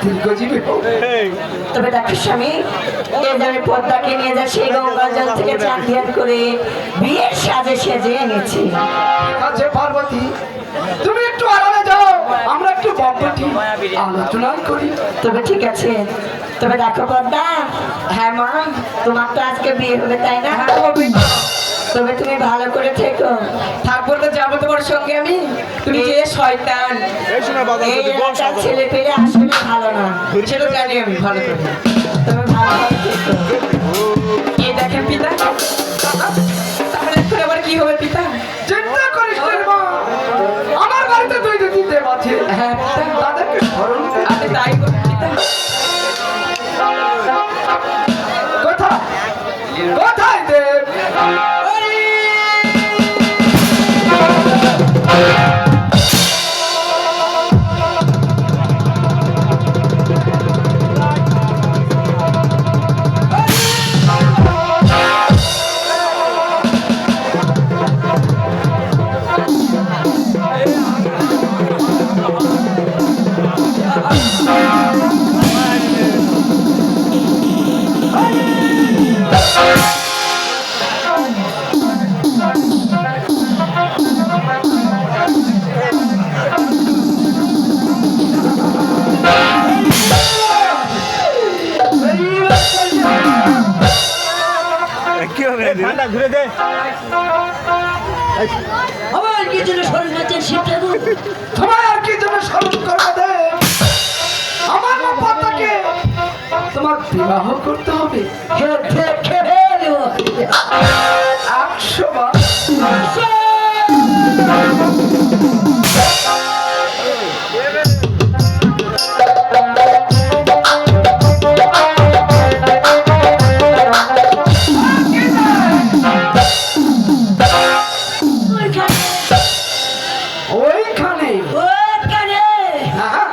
দীর্ঘজীবী হোক। তবে দেখো স্বামী, এই যে আমি পদ্মাকে নিয়ে যা সেই গঙ্গা জল থেকে চান ধ্যান করে বিয়ের সাজে সেজে এনেছি। আচ্ছা পার্বতী, তুমি একটু আড়ালে যাও, আমরা একটু বম্বটি আলোচনা করি। তবে ঠিক আছে। তবে দেখো পদ্মা, হ্যাঁ মা, তোমার তো আজকে বিয়ে হবে তাই না? তবে তুমি ভালো করে থেকো। থাকবো তো, যাবো তোমার সঙ্গে আমি। তুমি যে শয়তান, এই এলাকার ছেলে পেলে আসলে ভালো না, সেটা জানি আমি ভালো করে। তুমি ভালোভাবে থেকো। এই দেখেন পিতা, তাহলে এখন আবার কি হবে পিতা? চিন্তা করিস না রে মা, আমার বাড়িতে দুই দুটি দেব আছে। হ্যাঁ পিতা, তাদেরকে স্মরণ কর। আপনি তাই করুন পিতা। কোথায় কোথায় দেব? ঘুরে দে। আমার কি জন্য শরীর হচ্ছেন শিব ঠাকুর? তোমায় আর কি জন্য স্মরণ করবো দেব? আমার মা পদ্মাকে তোমার বিবাহ করতে হবে। 100 বার। ওইখানে হ্যাঁ,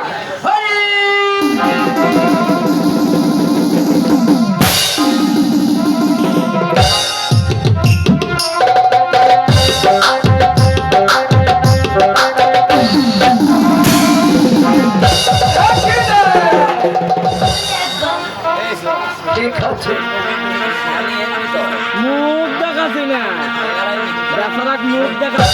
ঠিক আছে। মুখ দেখাচ্ছি না, বেচারাক মুখ দেখা।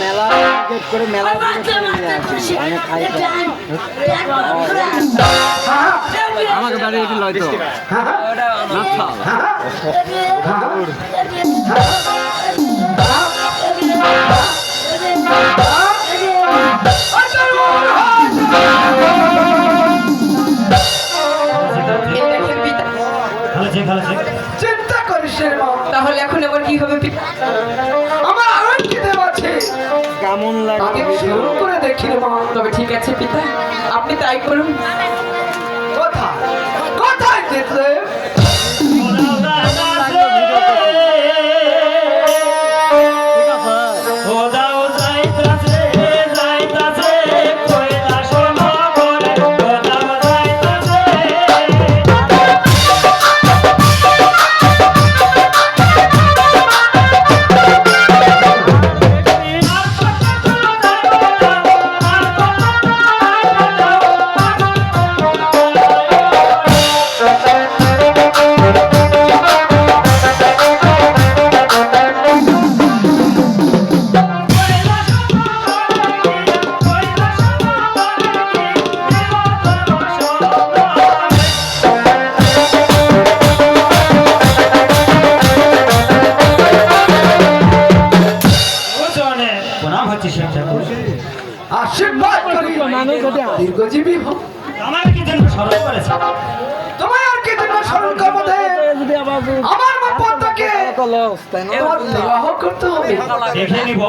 মেলা করে মেলা আমাকে বাড়ি একটু লয় তো এই দেখেন পিতা, চিন্তা করিস রে মা, তাহলে এখন আবার কি হবে পিতা? আমার আরো কি দেব আছে। কেমন লাগে তাদের স্মরণ করে দেখি রে মা। তবে ঠিক আছে পিতা, আপনি তাই করুন। কোথায় কোথায় দেখলে? আশীর্বাদ করি দীর্ঘজীবী হোক। আমার কি জন্য স্মরণ করেছে? তোমায় আর কি জন্য স্মরণ করবো দেব? আমার মা পদ্মাকে তোমার বিবাহ করতে হবে। দেখে নিব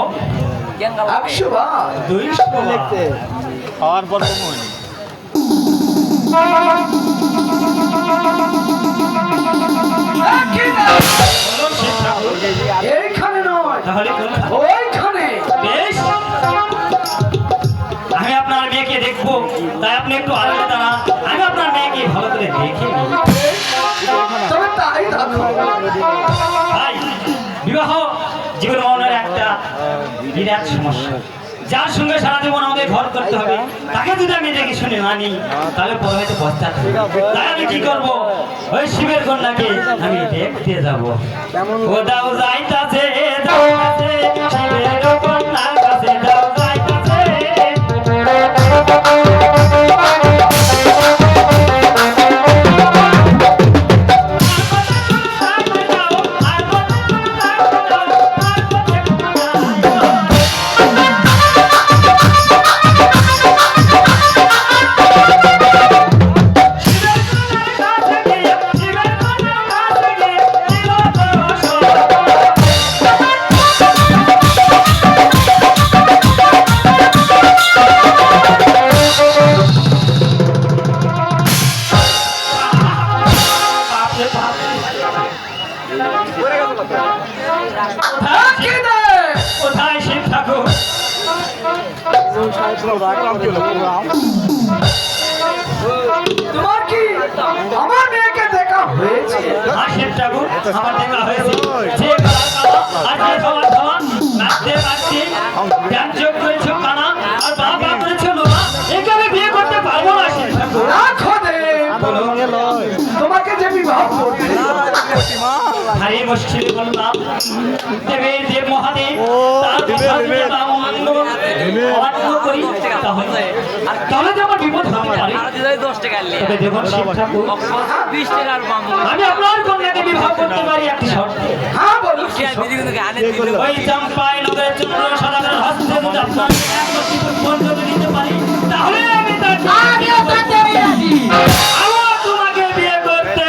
100 বার। 200 খাওয়ার পর একই না। শিব ঠাকুর। এইখানে নয়, তাহলে কোনখানে? ওইখানে। বেশ, আমি আপনার মেয়েকে দেখবো, তাই আপনি একটু আড়ালে দাঁড়ান, আমি আপনার মেয়েকে ভালো করে দেখে নিই। তবে তাই দেখো। ভাই, বিবাহ জীবন মনের একটা বিরাট সমস্যা, যার সঙ্গে সারা জীবন আমাদের ঘর করতে হবে, তাকে যদি আমি দেখে শুনে মানি, তাহলে পরে হয়তো পস্তাতে হবে। তাই আমি কি করবো, ওই শিবের কন্যাকে আমি দেখতে যাবো। ও দাও যাইতাছে, যাইতাছে, শিবের কন্যার কাছে দাও যাইতাছে। কোথায় শিব ঠাকুর? তোমার কি আমার মেয়েকে দেখা হয়েছে? আর শিব ঠাকুর, আমার দেখা হয়েছে। যে কালা কালা, আর যে খাওয়া খাওয়া, নাচতে নাচতে, ডান্স করেছো কানা, আর বাবা করেছো লোনা, একে আমি বিয়ে করতে পারবো না শিব ঠাকুর। রাখো দে, বলো। তোমাকে যে বিবাহ করতে ভারী মুশকিল বললাম, দেবের দেব মহাদেব, তার কথা যদি আমরা অমান্য করি, তাহলে যে আমার বিপদ হতে পারে। তবে দেখুন শিব ঠাকুর, আমি আপনার কন্যাকে বিবাহ করতে পারি একটি শর্তে। হ্যাঁ বলো। ওই চম্পাই নগরের চন্দ্র সদাগরের হস্তে যদি আপনার একমাত্র পুত্র যদি দিতে পারি, তাহলে আমি তার আমার তোমাকে বিয়ে করতে।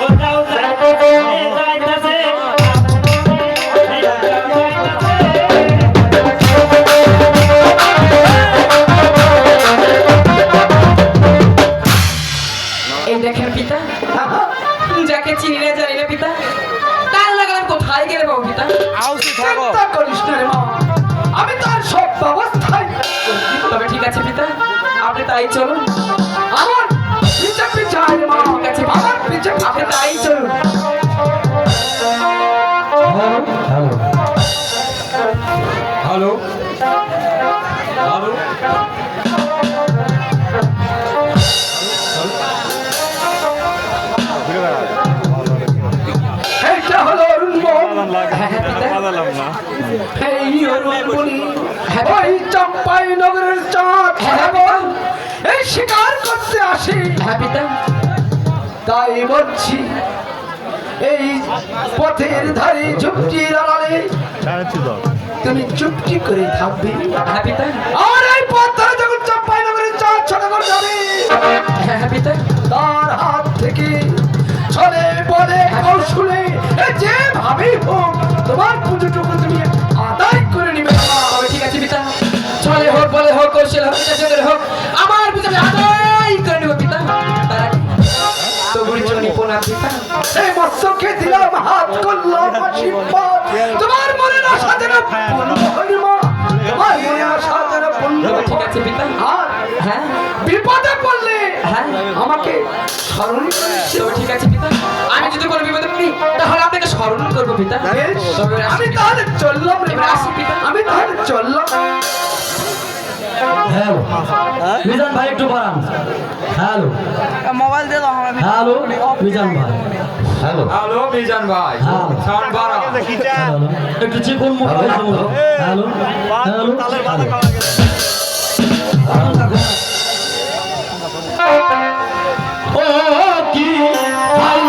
কোথাও যাইতাছে, যাইতাছে, এই দেখেন পিতা, যাকে চিনি না জানি না পিতা, তার লাগালাম কোথায় গেলে বাবু পিতা? চিন্তা করিস না রে মা, আমি তার সব ব্যবস্থাই করছি। তবে ঠিক আছে পিতা, আপনি তাই চলুন। আমার পিছে পিছে আয় রে মা, ঠিক আছে আমার পিছে আপনি তাই চলুন। হ্যালো হ্যালো, এইটা হলো অরুণবন। এই অরুণবনি, ওই চম্পাই নগরের চাঁদ বল, এই শিকার করতে আসি। হ্যাঁ পিতা, তাই বলছি, এই পথের ধারে ঝুপটির আড়ালে তুমি চুপটি করে থাকবে। হ্যাঁ পিতা, আর এই পথ ধরে যখন চম্পাই নগরের চাঁদ ছোট করে যাবে, হ্যাঁ পিতা, তার হাত থেকে ছলে বলে কৌশলে যেভাবেই হোক তোমার পুজোটুকু তুমি আদায় করে নিবে। তবে ঠিক আছে পিতা, চলে হোক বলে হোক কৌশল হোক পিতা হোক, আমার পিতা আমি আদায় করে নেব পিতা। তার আগে তবুর জন্য প্রণাম পিতা। সেই মস্তকে দিলাম হাত করলাম আশীর্বাদ, তোমার মনে আশা যেন পূর্ণ হইল মা, তোমার মনে আশা যেন পূর্ণ তবে ঠিক হয়। আছে পিতা। আর হ্যাঁ বিপদে পড়লে হ্যাঁ, আমাকে স্মরণ করে। তবে ঠিক আছে পিতা, আমি যদি কোনো বিপদে পড়ি তাহলে আপনাকে স্মরণ করবো পিতা। বেশ, তবে আমি তাহলে চললাম রে মা, আসি পিতা। আমি তাহলে চললাম। হ্যালো মিজান ভাই একটু বাড়ান। হ্যালো মোবাইল দিয়ে দাও আমার হ্যালো মিজান ভাই। হ্যালো হ্যালো মিজান ভাই, হ্যালো সাউন্ড বাড়া। হ্যালো একটু চিকন মোবাইল হ্যালো হ্যালো ও কি ভাই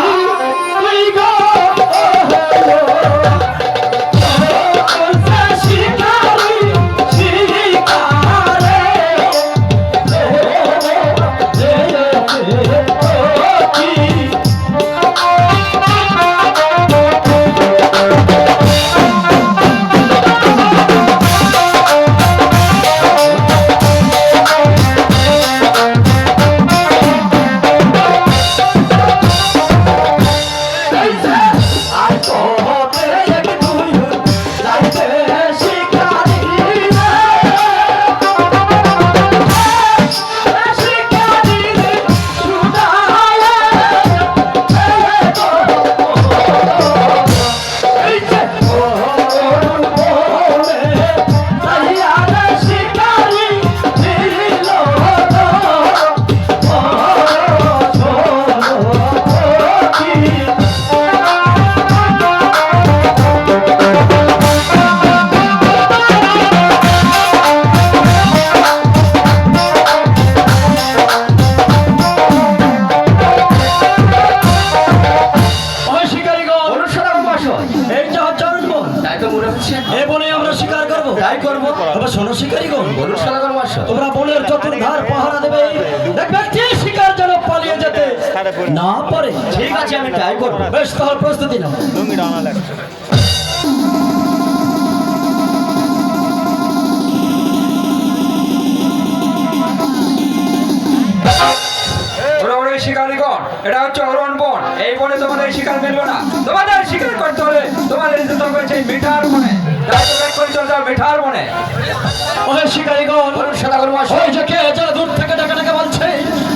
তুই গো তাই করবো। তবে শোনো শিকারীগণ, বলুন সদাগর মশাই। তোমরা বনের চতুর্ধার পাহারা দেবে, এক ব্যক্তি শিকার যেন পালিয়ে যেতে না পারে। ঠিক আছে, আমি তাই করবো। বেশ, তাহলে প্রস্তুতি নাও। শিকারীগণ, এটা হচ্ছে অরণ্য বন। এই বনে তোমাদের শিকার মিলবে না। তোমাদের শিকার করতে হলে তোমাদের যেতে হবে সেই মিঠার বনে। তাই তোমরা করে চলে যাও মিঠার বনে। ওহে শিকারীগণ, বলুন সদাগর মশাই। ওই যে কে যারা দূর থেকে ডাকা ডাকা বলছে,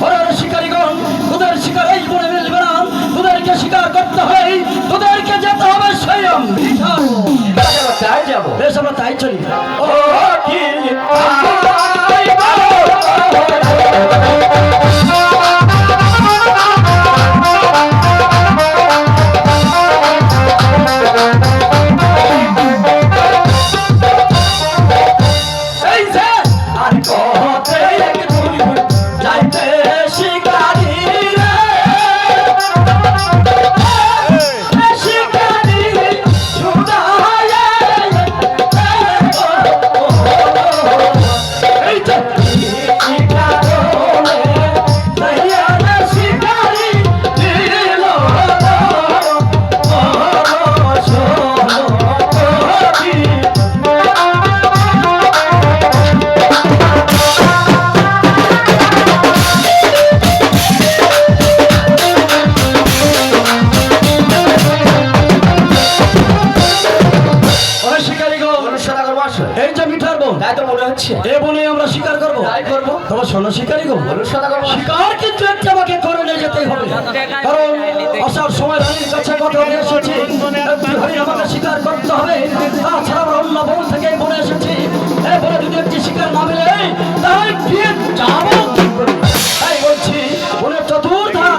ওরে শিকারীগণ, তোদের শিকার এই বনে মিলবে না, তোদেরকে শিকার করতে হয়, তোদেরকে যেতে হবে স্বয়ং মিঠার বন। তাই যাবো। বেশ, আমরা তাই চলি। ও কি এই যে আর কতে তুই যাইতে শিকারি রে, শিকারি ছুড়ায় এই যে শিকারনে দইয়া রে শিকারি দিল শিকারীগণ, বলুন সদাগর মশাই। এই যে মিঠার বন, তাই তো মনে হচ্ছে। এ বনে আমরা শিকার করবো। তাই করবো। তোমার শোনো শিকারীগণ, বলুন সদাগর মশাই। শিকার কিন্তু একটু আমাকে করে নিয়ে যেতেই হবে, কারণ আসার সময় রানীর কাছে কথা দিয়ে এসেছি একটি হরিণ আমাকে শিকার করতে হবে। তাছাড়া আমরা অন্য বন থেকে এই বনে এসেছি, এই বনে যদি একটি শিকার না মিলে তাহলে গিয়ে যাবো কি করে? তাই বলছি বনের চতুর্ধার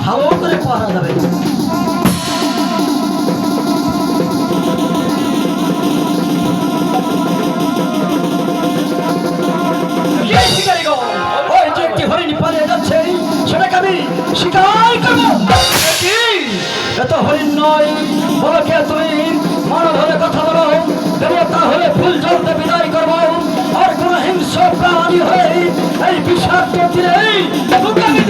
ভালো করে পারা যাবে। এই শিকারীগণ, ওই যে একটি হরিণ পালিয়ে যাচ্ছে, সেটাকে আমি শিকার করবো। কি? এত হরিণ নয়, বলো কে তুমি? মানব হলে কথা বলো, দেবতা হলে ফুল জলতে বিদায় করবো, আর কোন হিংস্র প্রাণী হয়ে এই বিষাক্ত তীরে তোকে আমি